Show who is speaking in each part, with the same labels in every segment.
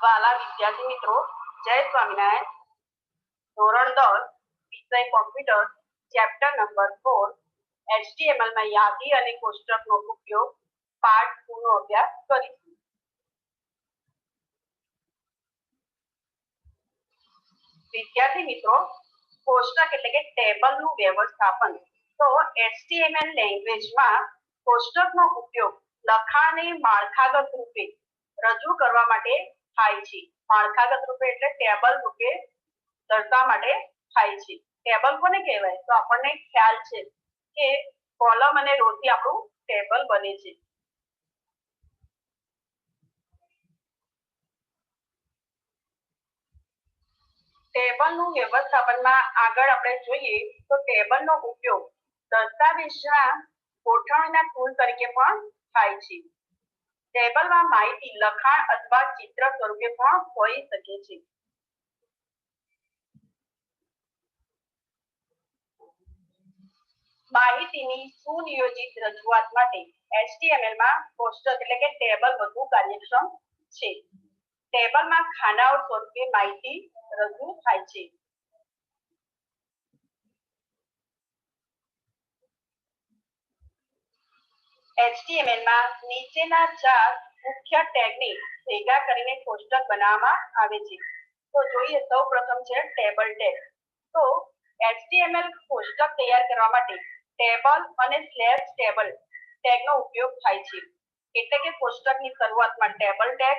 Speaker 1: વાલા વિદ્યાર્થી મિત્રો, જય સ્વામિનારાયણ. ધોરણ 10 વિષય કોમ્પ્યુટર, ચેપ્ટર નંબર 4 HTML માં યાદી અને કોષ્ટકનો ઉપયોગ, પાઠ 2 નો અભ્યાસ કરીશું. વિદ્યાર્થી મિત્રો, કોષ્ટક એટલે કે ટેબલનું વ્યવસ્થાપન. તો HTML લેંગ્વેજમાં કોષ્ટકનો ઉપયોગ લખાણને માળખાગત રૂપે રજૂ કરવા માટે થાય છે. માળખાગત રૂપે એટલે ટેબલ રૂપે દર્શાવવા માટે થાય છે. ટેબલ કોને કહેવાય? તો આપણને ખ્યાલ છે કે કોલમ અને રો થી આપણું ટેબલ બને છે. ટેબલનું વ્યવસ્થાપનમાં આગળ આપણે જોઈએ તો ટેબલનો ઉપયોગ દસ્તાવેજના ગોઠવણીના ટૂલ તરીકે પણ થાય છે. ટેબલમાં માહિતી લખાણ અથવા ચિત્ર સ્વરૂપે પણ હોઈ શકે છે. માહિતીની સુનિયોજિત રજૂઆત માટે HTML માં કોષ્ટક એટલે કે ટેબલ વધુ કાર્યક્ષમ છે. ટેબલમાં ખાનાઓ સ્વરૂપે માહિતી રજૂ થાય છે. HTML માં નીચેના 4 મુખ્ય ટેગને ભેગા કરીને કોષ્ટક બનાવવામાં આવે છે. તો જોઈએ, સૌપ્રથમ છે ટેબલ ટેગ. તો HTML કોષ્ટક તૈયાર કરવા માટે ટેબલ અને /ટેબલ ટેગનો ઉપયોગ થાય છે. એટલે કે કોષ્ટકની શરૂઆતમાં ટેબલ ટેગ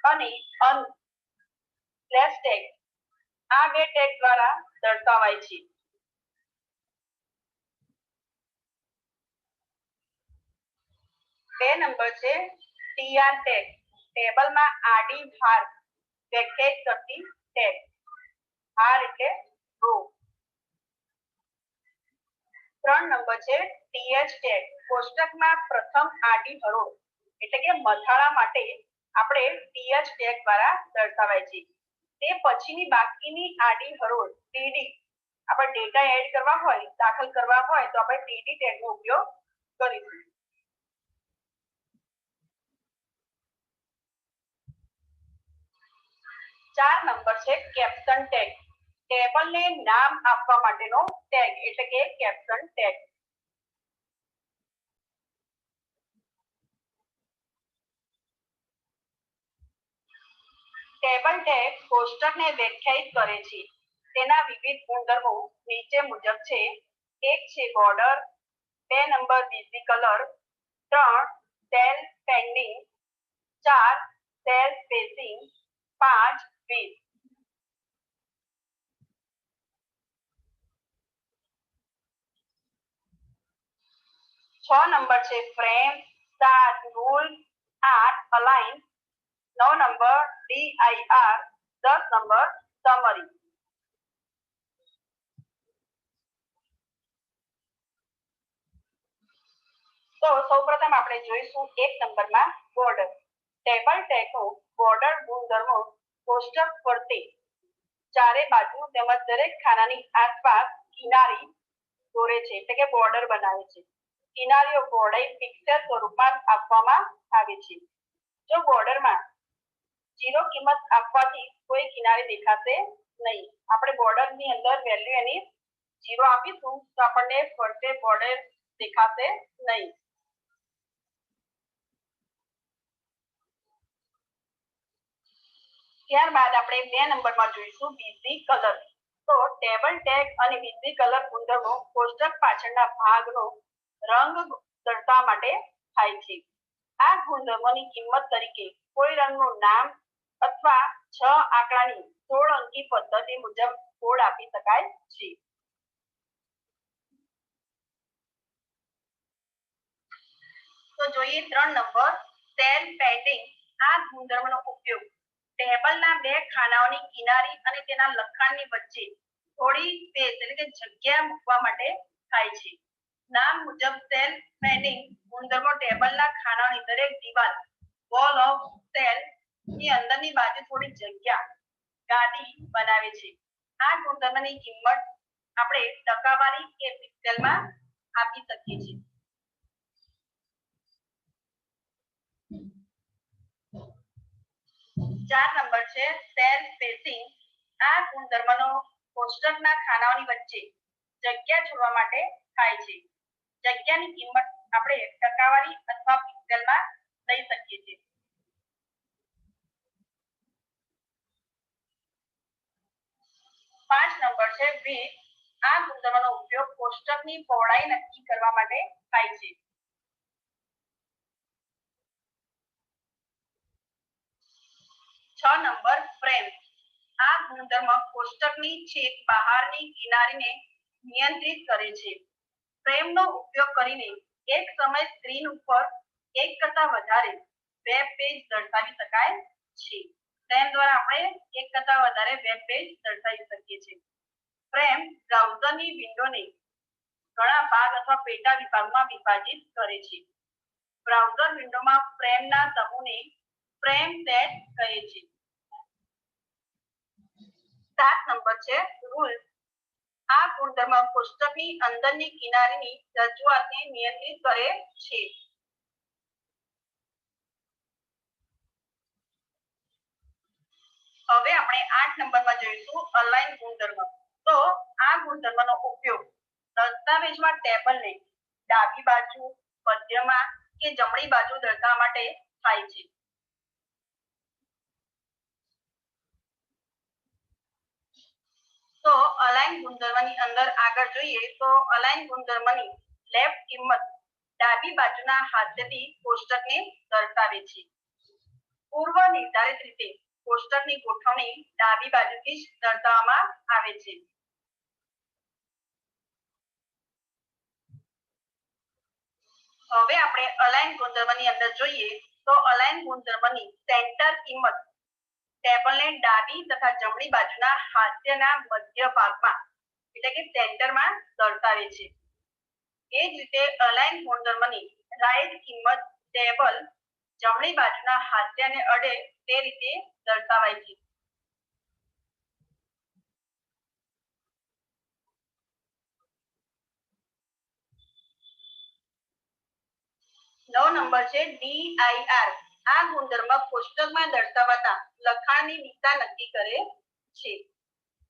Speaker 1: અને અંત /ટેગ આ બે ટેગ દ્વારા દર્શાવાય છે. બે નંબર છે tr ટેગ, ટેબલમાં આડી ભાર વ્યાખ્યાયિત કરતી ટેગ. ભાર એટલે રો. 3 નંબર છે th ટેગ, કોષ્ટકમાં પ્રથમ આડી હરોળ એટલે કે મથાળા માટે આપણે th ટેગ દ્વારા દર્શાવાય છે. તે પછીની બાકીની આડી હરોળ td આપણે ડેટા એડ કરવા હોય, દાખલ કરવા હોય તો આપણે td ટેગનો ઉપયોગ કરીશું. 4 નંબર છે કેપ્શન ટેગ, ટેબલને નામ આપવા માટેનો ટેગ એટલે કે કેપ્શન ટેગ. ટેબલ ટેગ કોષ્ટકને વ્યાખ્યાયિત કરે છે. તેના વિવિધ ગુણધર્મો નીચે મુજબ છે. 1 છે border, 2 number B G colour, 3 cell padding, 4 cell spacing, 5 width. 6 number છે frame, 7 rule, 8 align, 9 number dir, 10 number summary. તો સૌપ્રથમ આપણે જોઈશું 1 નંબરમાં બોર્ડર. ટેબલ ટેગનો બોર્ડર ગુણધર્મો કોષ્ટક ફરતે ચારે બાજુ તેમજ દરેક ખાનાની આસપાસ કિનારી દોરે છે એટલે કે બોર્ડર બનાવે છે. કિનારીઓ પહોળાઈ પિક્સેલ સ્વરૂપમાં આપવામાં આવે છે. જો બોર્ડરમાં 0 કિંમત આપવાથી કોઈ કિનારી દેખાશે નહીં. આપણે બોર્ડરની અંદર વેલ્યુ એની 0 આપીશું તો આપણને ફરતે બોર્ડર દેખાશે નહીં. ત્યારબાદ આપણે 2 નંબરમાં જોઈશું બીઝી કલર. તો ટેબલ ટેગ અને બીઝી કલર ગુણધર્મો કોષ્ટક પાછળના ભાગનો રંગ દર્શાવવા માટે થાય છે. આ ગુણધર્મોની કિંમત તરીકે કોઈ રંગનું નામ અથવા 6 આંકડાની 16 અંકી પદ્ધતિ મુજબ કોડ આપી શકાય છે. તો જોઈએ 3 નંબર સેલ પેન્ડિંગ. આ ગુણધર્મનો ઉપયોગ ટેબલના 2 ખાનાઓની કિનારી અને તેના લખાણની વચ્ચે થોડી સ્પેસ એટલે કે જગ્યા મૂકવા માટે થાય છે. નામ મુજબ સેલ પેન્ડિંગ ગુણધર્મો ટેબલના ખાનાઓની દરેક દિવાલ વોલ ઓફ સેલ ની અંદરની બાજુ થોડી જગ્યા ગાદી બનાવે છે. આ ગુણધર્મની કિંમત આપણે ટકાવારી કે પિક્સેલમાં આપી શકીએ છીએ. 4 નંબર છે સેલ સ્પેસિંગ. આ ગુણધર્મનો કોષ્ટકના ખાનાઓની વચ્ચે જગ્યા છોડવા માટે થાય છે. જગ્યાની કિંમત આપણે ટકાવારી અથવા પિક્સેલમાં લઈ શકીએ છીએ. 5 નંબર છે વિડ્થ. આ ગુણધર્મનો ઉપયોગ કોષ્ટકની પહોળાઈ નક્કી કરવા માટે થાય છે. 6 નંબર ફ્રેમ. આ ગુણધર્મ કોષ્ટકની છેક બહારની કિનારીને નિયંત્રિત કરે છે. ફ્રેમનો ઉપયોગ કરીને એક સમય સ્ક્રીન ઉપર એક કરતા વધારે વેબ પેજ દર્શાવી શકાય છે. ફ્રેમ દ્વારા આપણે એક કરતા વધારે વેબ પેજ દર્શાવી શકીએ છીએ. ફ્રેમ બ્રાઉઝરની વિન્ડોને ઘણા ભાગ અથવા પેટા વિભાગમાં વિભાજિત કરે છે. બ્રાઉઝર વિન્ડોમાં ફ્રેમના સમૂહને ફ્રેમ સેટ કહે છે. 7 નંબર છે રૂલ. આ ગુણધર્મ કોષ્ટકની અંદરની કિનારીની રજૂઆતને નિયંત્રિત કરે છે. હવે આપણે 8 નંબરમાં જોઈશું અલાઇન ગુણધર્મ. તો આ ગુણધર્મનો ઉપયોગ દસ્તાવેજમાં ટેબલને ડાબી બાજુ, મધ્યમાં કે જમણી બાજુ દર્શાવવા માટે થાય છે. તો અલાઇન ગુણધર્મની અંદર આગળ જોઈએ તો અલાઇન ગુણધર્મની લેફ્ટ કિંમત ડાબી બાજુના હાથેથી કોષ્ટકને દર્શાવે છે. પૂર્વ નિર્ધારિત રીતે કોષ્ટકની ગોઠવણી ડાબી બાજુથી જ દર્શાવવામાં આવે છે. હવે આપણે અલાઇન ગુણધર્મની અંદર જોઈએ તો અલાઇન ગુણધર્મની સેન્ટર કિંમત ટેબલને ડાબી તથા જમણી બાજુના હાથના મધ્ય ભાગમાં એટલે કે સેન્ટરમાં દર્શાવે છે. એ જ રીતે અલાઇન ગુણધર્મની રાઈટ કિંમત ટેબલ જમણી બાજુના હાથને અડે તે રીતે દર્શાવાય છે. નવ નંબર છે DIR. આ ગુણધર્મ કોષ્ટકમાં દર્શાવાતા લખાણની દિશા નક્કી કરે છે.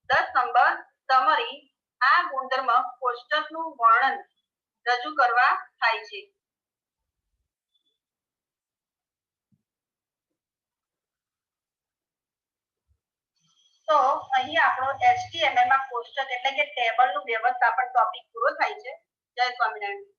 Speaker 1: 10 નંબર સમરી. આ ગુણધર્મ કોષ્ટકનું વર્ણન રજૂ કરવા થાય છે. તો અહીં આપણો HTML માં કોષ્ટક એટલે કે ટેબલનું વ્યવસ્થાપન ટોપિક પૂરો થાય છે. જય સ્વામિનારાયણ.